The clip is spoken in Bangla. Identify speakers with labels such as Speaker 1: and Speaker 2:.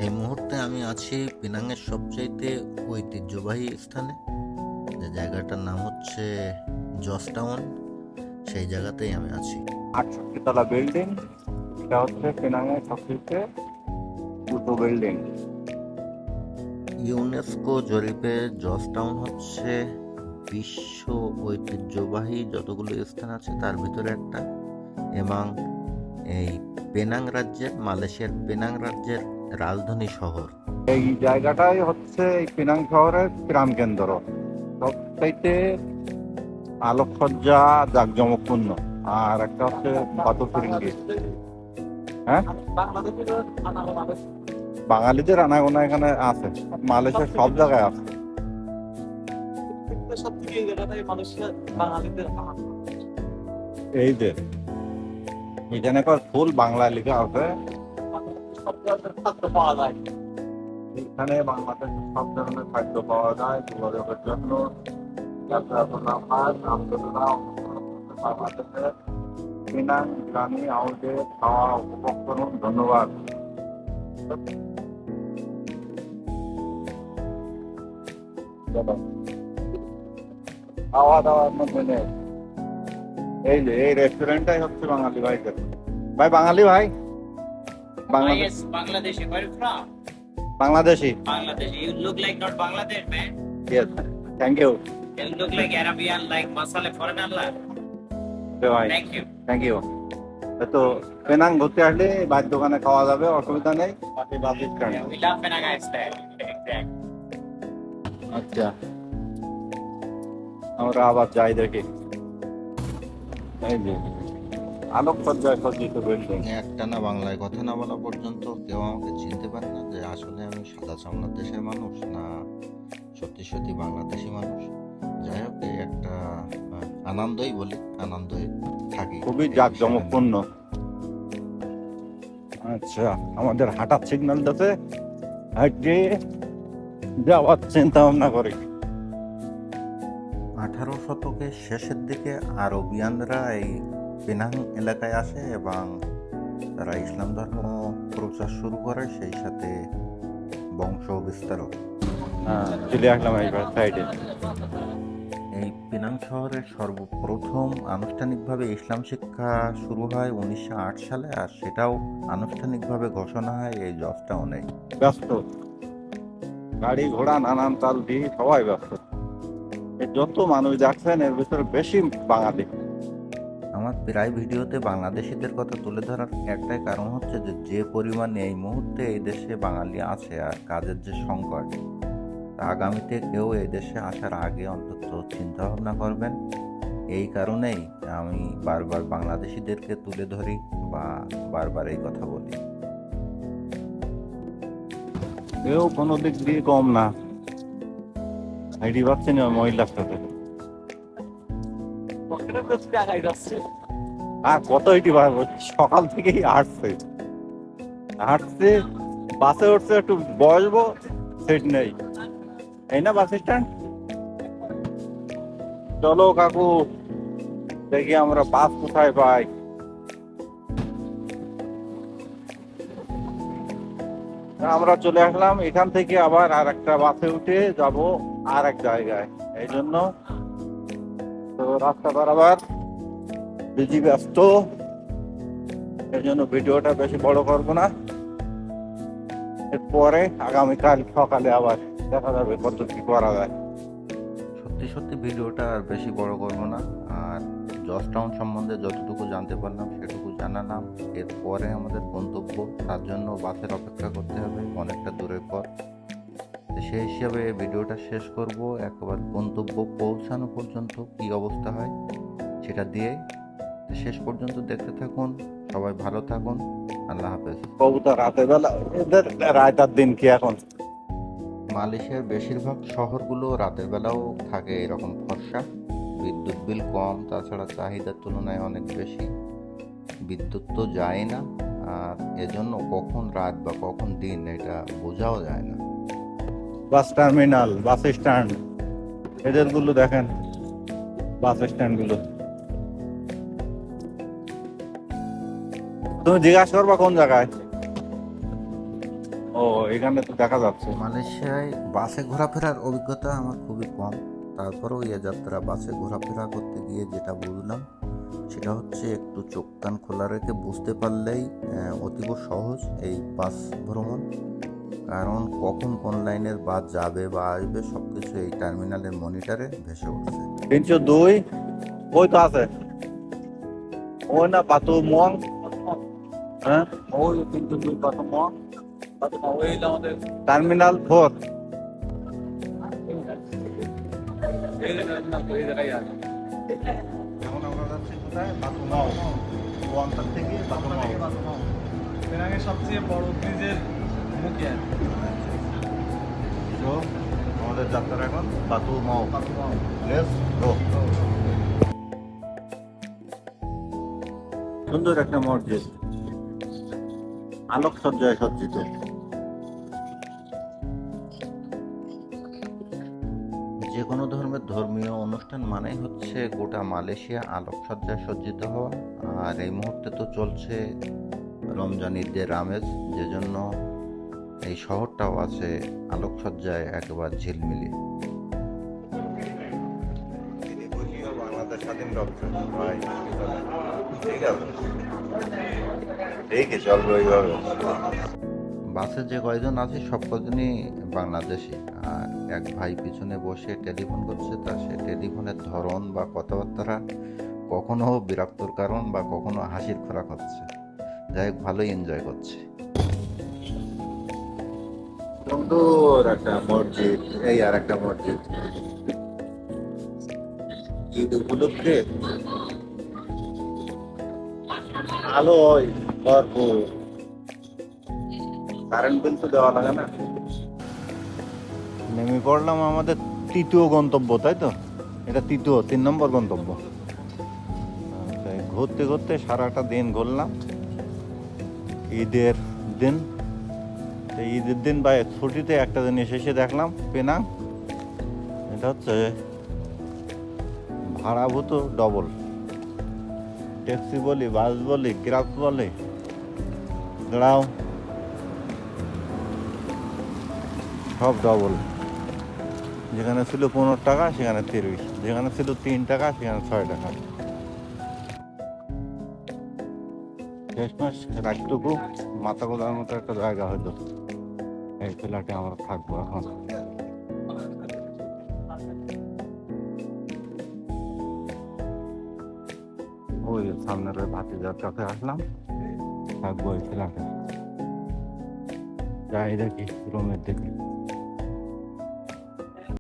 Speaker 1: এই মুহূর্তে আমি আছি পেনাংয়ের সবচাইতে ঐতিহ্যবাহী স্থানে, যে জায়গাটার নাম হচ্ছে জর্জ টাউন। সেই জায়গাতেই আমি আছি।
Speaker 2: 68 তলা বিল্ডিং। এটা হচ্ছে পেনাংয়ের সবচেয়ে উঁচু বিল্ডিং।
Speaker 1: ইউনেস্কো জরিপে জর্জ টাউন হচ্ছে বিশ্ব ঐতিহ্যবাহী যতগুলো স্থান আছে তার ভিতরে একটা, এবং এই পেনাং রাজ্যের, মালয়েশিয়ার পেনাং রাজ্যের রাজধানী শহর।
Speaker 2: এই জায়গাটাই হচ্ছে এই পেনাং শহরের প্রাণকেন্দ্র, সবচাইতে আলোকসজ্জা জাঁকজমকপূর্ণ। আর একটা হচ্ছে বাতুফিরিঙ্গি। হ্যাঁ, বাঙালিদের আনাগোনা এখানে আছে, মালয়েশিয়ার সব জায়গায় আছে। এই যে এখানে ফুল বাংলায় লেখা আছে। এখানে বাংলাদেশের সব ধরনের খাদ্য পাওয়া যায় যোগাযোগের জন্য। বাংলাদেশের পেনাং গ্রামী হাউসে খাওয়া উপভোগ করুন। ধন্যবাদ। খাওয়া দাওয়ার মধ্যে নেই। এই যে এই রেস্টুরেন্টটাই হচ্ছে বাঙালি ভাইদের। ভাই বাঙালি ভাই, Bangladesh,
Speaker 3: Yes, Bangladeshi. Where are you from?
Speaker 2: Bangladeshi.
Speaker 3: Bangladesh. You look like not Bangladesh, man.
Speaker 2: Yes, thank you
Speaker 3: You look like Arabian, like masala foreigner.
Speaker 2: ভাই,
Speaker 3: Thank you.
Speaker 2: Thank you. তো পেনাং ঘুরতে আসলে ভাইয়ের দোকানে খাওয়া যাবে, অসুবিধা নেই। পাশে bus stand.
Speaker 3: Yeah, we love Penanga style. Exact.
Speaker 2: আচ্ছা, আমরা আবার যাই দেখি। এই যে আলোকসজ্জায় সজ্জিত বিল্ডিং।
Speaker 1: একটানা বাংলায় কথা না বলা পর্যন্ত কেউ আমাকে চিনতে পারে না যে আসলে আমি সাদা চামড়ার দেশের মানুষ না সত্যি সত্যি বাংলাদেশি মানুষ। যাই হোক, এই একটা আনন্দই বলি, আনন্দই থাকি।
Speaker 2: খুবই জাঁকজমকপূর্ণ। আচ্ছা, আমাদের হাঁটার সিগন্যাল দিতে হাঁটে যাওয়ার চিন্তা ভাবনা করি।
Speaker 1: 18 শতকের শেষের দিকে আরবিয়ানরা এই পেনাং এলাকায় আসে এবং তারা ইসলাম ধর্ম প্রচার শুরু করে, সেই সাথে বংশ বিস্তারও।
Speaker 2: চলে আসলাম এইবার সাইডে।
Speaker 1: এই পেনাং শহরের সর্বপ্রথম আনুষ্ঠানিকভাবে ইসলাম শিক্ষা শুরু হয় 1908 সালে, আর সেটাও আনুষ্ঠানিকভাবে ঘোষণা হয় এই জর্জ টাউনে।
Speaker 2: ব্যস্ত গাড়ি ঘোড়া নানান তাল দিয়ে সবাই ব্যস্ত। যত মানুষ দেখছেন এর ভিতরে বেশি বাঙালি।
Speaker 1: আমার প্রায় ভিডিওতে বাংলাদেশিদের কথা তুলে ধরার একটাই কারণ হচ্ছে যে পরিমাণে এই মুহূর্তে এই দেশে বাঙালি আছে আর কাজের যে সংকট, তা আগামীতে কেউ এই দেশে আসার আগে অন্তত চিন্তা ভাবনা করবেন। এই কারণেই আমি বারবার বাংলাদেশিদেরকে তুলে ধরি বা বারবার এই কথা বলি।
Speaker 2: কেউ কোনো দিক দিয়ে কম না। আইডি পাচ্ছেন মহিলার সাথে আর কত এটি পারবো, সকাল থেকেই হাঁটছে হাঁটছে, বাসে উঠছে, একটু বসবো সেট নেই। এই না বাস স্ট্যান্ড। চলো কাকু, দেখি আমরা বাস কোথায় পাই। আমরা চলে আসলাম এখান থেকে, আবার আর একটা বাসে উঠে যাব আর এক জায়গায়। এই জন্য তো রাস্তা বরাবর বিজি ব্যস্ত, এই জন্য ভিডিওটা বেশি বড় করবো না। এরপরে আগামীকাল সকালে আবার দেখা যাবে কত কি করা যায়।
Speaker 1: সত্যি সত্যি ভিডিওটা আর বেশি বড় করব না। আর জর্জ টাউন সম্বন্ধে যতটুকু জানতে পারলাম সেটুকু জানালাম। এরপরে আমাদের গন্তব্য, তার জন্য বাসের অপেক্ষা করতে হবে অনেকটা দূরের পর। সেই হিসাবে ভিডিওটা শেষ করব, একেবারে গন্তব্য পৌঁছানো পর্যন্ত কি অবস্থা হয় সেটা দিয়ে। শেষ পর্যন্ত দেখতে থাকুন, সবাই ভালো থাকুন, আল্লাহ হাফেজ।
Speaker 2: কবুতর রাতের বেলা, এদের রাত আর দিন কি এখন।
Speaker 1: মালয়েশিয়ার বেশিরভাগ শহরগুলো রাতের বেলাও থাকে এরকম ফর্সা। বিদ্যুৎ বিল কম, তাছাড়া চাহিদার তুলনায় অনেক বেশি। বিদ্যুৎ তো যায় না, আর এজন্য কখন রাত বা কখন দিন এটা বোঝাও যায় না।
Speaker 2: বাস টার্মিনাল, বাস স্ট্যান্ড, এদের গুলো দেখেন, বাস স্ট্যান্ড গুলো। তুমি জিজ্ঞাসা করবা কোন জায়গায়। ও এখানে তো দেখা যাচ্ছে।
Speaker 1: মালয়েশিয়ায় বাসে ঘোরাফেরার অভিজ্ঞতা আমার খুবই কম, তারপরেও এ যাত্রা বাসে ঘোরাফেরা করতে গিয়ে যেটা বুঝলাম সেটা হচ্ছে একটু চোখ কান খোলা রেখে বুঝতে পারলেই অতীব সহজ এই বাস ভ্রমণ। কারণ কখন কোন লাইনের বাস যাবে বা আসবে সব কিছু এই টার্মিনালের মনিটরে ভেসে উঠছে।
Speaker 2: 302 ওই তো আছে, ওই না পাতু মুয়াং, হ্যাঁ ওই 302 পাতু মুয়াং, ওই আমাদের টার্মিনাল 4। এখন আমরা যাচ্ছি কোথায়? পাতু মাও, ওয়ান্টার থেকে পাতু মাও।
Speaker 4: পেনাংয়ের সবচেয়ে বড় ব্রিজের মুখে আর কি।
Speaker 2: তো আমাদের যাত্রা এখন পাতু মাও। Let's go. সুন্দর একটা মসজিদ, আলোকসজ্জায় সজ্জিত।
Speaker 1: যে কোনো ধর্মের ধর্মীয় অনুষ্ঠান মানেই হচ্ছে গোটা মালয়েশিয়া আলোকসজ্জায় সজ্জিত হওয়া। আর এই মুহূর্তে তো চলছে রমজান ঈদের আমেজ, যে জন্য এই শহরটাও আছে আলোকসজ্জায় একেবারে ঝিলমিলি।
Speaker 2: বাংলাদেশ স্বাধীন ডক্টর ভাই, ঠিক আছে, দেখে চলবে ওইভাবে।
Speaker 1: বাসে যে কয়জন আছে সব কজনই বাংলাদেশি। আর এক ভাই পিছনে বসে টেলিফোন করছে, তার সে টেলিফোনের ধরন বা কথাবার্তা কখনো বিরক্তর কারণ বা কখনো হাসির খোরাক হচ্ছে। যাই হোক, ভালোই এনজয় করছে।
Speaker 2: সুন্দর একটা মসজিদ, এই আর একটা মসজিদ ঈদ উপলক্ষে আলোয় ভরপুর। কারেন্ট বিল তো দেওয়া লাগে না। নেমে পড়লাম আমাদের তৃতীয় গন্তব্য, তাই তো? এটা তৃতীয় 3 নম্বর গন্তব্য। আচ্ছা, ঘুরতে ঘুরতে সারাটা দিন ঘুরলাম। ঈদের দিন, এই ঈদের দিন বা ছুটিতে একটা জিনিস এসে দেখলাম পেনাং, এটা হচ্ছে ভাড়াভূত ডবল। ট্যাক্সি বলি, বাস বলি, গ্রাফ বলি, গ্রাও সব ডবল। যেখানে ছিল 15 টাকা সেখানে 30, যেখানে ছিল 3 টাকা সেখানে 6 টাকা। শেষমেশ রাতটুকু মাথা গোলার মতো একটা জায়গা হইলো। এই ফ্ল্যাটে আমরা থাকবো এখন। ওই সামনের ওই ভাতিজার কাছে আসলাম, থাকবো এই ফ্ল্যাটে। যাই দেখি রুমের দিকে।